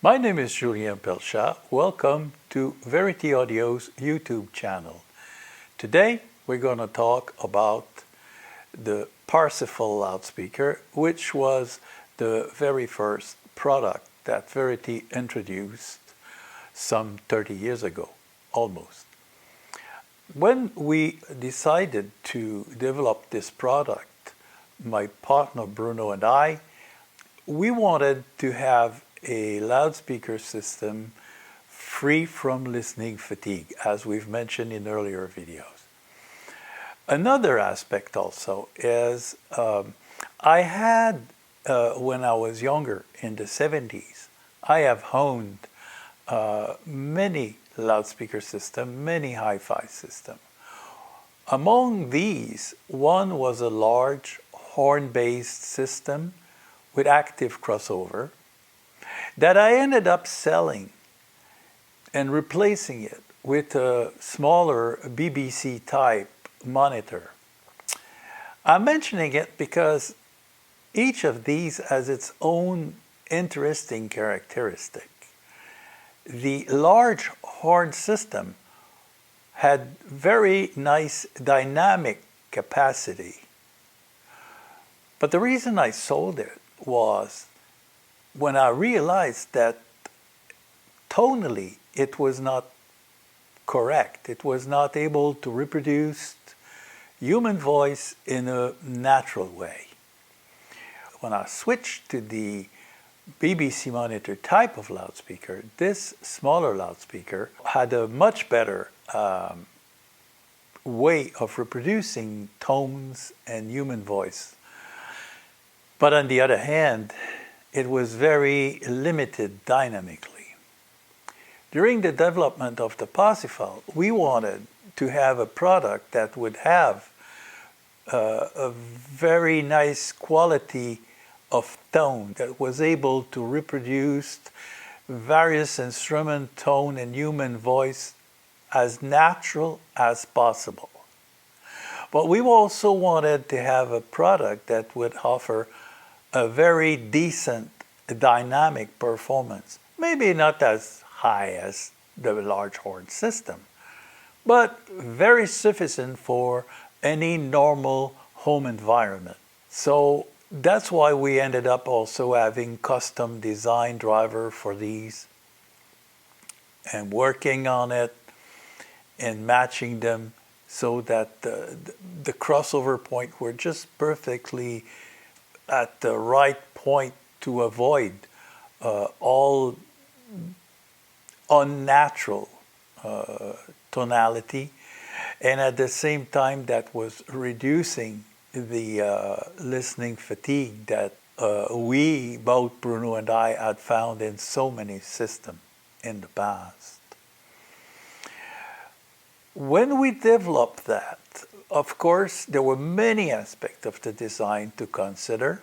My name is Julien. Welcome to Verity Audio's YouTube channel. Today we're going to talk about the Parsifal loudspeaker, which was the very first product that Verity introduced some 30 years ago, almost. When we decided to develop this product, my partner Bruno and I, we wanted to have a loudspeaker system free from listening fatigue, as we've mentioned in earlier videos. Another aspect also is I had, when I was younger in the 70s, I have honed many loudspeaker systems, many hi-fi systems. Among these, one was a large horn-based system with active crossover that I ended up selling and replacing it with a smaller BBC type monitor. I'm mentioning it because each of these has its own interesting characteristic. The large horn system had very nice dynamic capacity, but the reason I sold it was when I realized that tonally it was not correct. It was not able to reproduce human voice in a natural way. When I switched to the BBC monitor type of loudspeaker, this smaller loudspeaker had a much better way of reproducing tones and human voice. But on the other hand, it was very limited dynamically. During the development of the Parsifal, we wanted to have a product that would have a very nice quality of tone, that was able to reproduce various instrument tone and human voice as natural as possible. But we also wanted to have a product that would offer a very decent dynamic performance. Maybe not as high as the large horn system, but very sufficient for any normal home environment. So that's why we ended up also having custom design driver for these and working on it and matching them so that the crossover point were just perfectly at the right point to avoid all unnatural tonality, and at the same time that was reducing the listening fatigue that we, both Bruno and I, had found in so many systems in the past. When we developed that, of course, there were many aspects of the design to consider.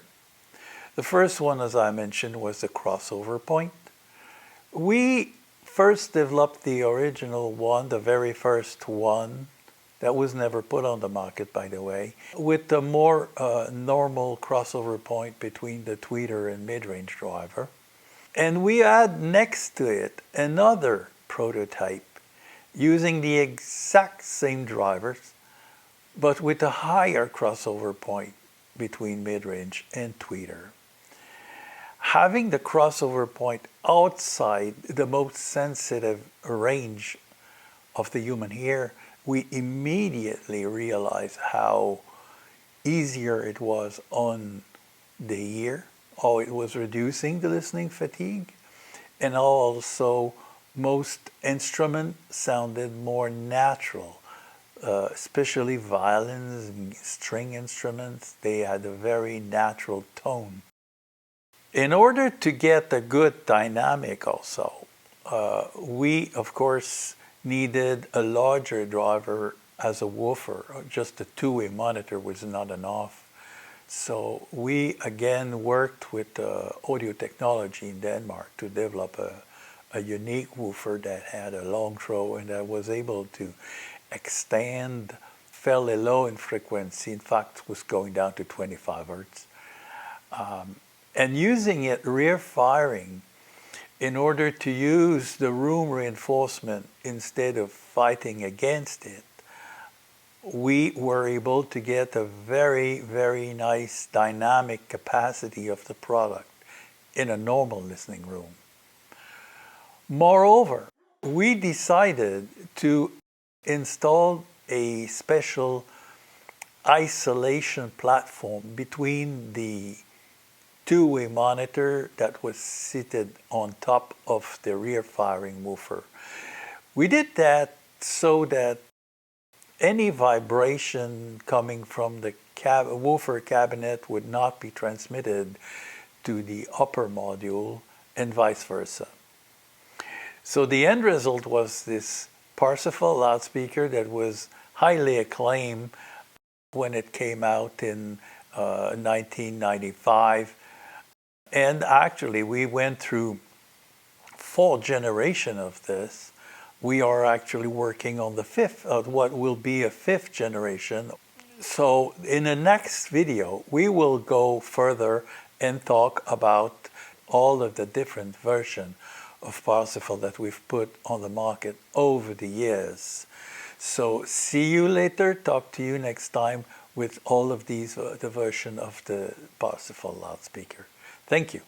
The first one, as I mentioned, was the crossover point. We first developed the original one, the very first one, that was never put on the market, by the way, with the more normal crossover point between the tweeter and mid-range driver. And we had next to it another prototype using the exact same drivers, but with a higher crossover point between mid-range and tweeter. Having the crossover point outside the most sensitive range of the human ear, we immediately realized how easier it was on the ear, how it was reducing the listening fatigue, and also most instruments sounded more natural. Especially violins and string instruments, they had a very natural tone. In order to get a good dynamic also, we of course needed a larger driver as a woofer. Just a two-way monitor was not enough. So we again worked with audio technology in Denmark to develop a unique woofer that had a long throw and that was able to extend fairly low in frequency. In fact, was going down to 25 hertz. And using it rear firing, in order to use the room reinforcement instead of fighting against it, we were able to get a very, very nice dynamic capacity of the product in a normal listening room. Moreover, we decided to install a special isolation platform between the two-way monitor that was seated on top of the rear firing woofer. We did that so that any vibration coming from the woofer cabinet would not be transmitted to the upper module and vice versa. So the end result was this Parsifal loudspeaker that was highly acclaimed when it came out in 1995. And actually, we went through 4 generations of this. We are actually working on the 5th, what will be a 5th generation. So in the next video, we will go further and talk about all of the different versions of Parsifal that we've put on the market over the years. So see you later. Talk to you next time with all of these, the version of the Parsifal loudspeaker. Thank you.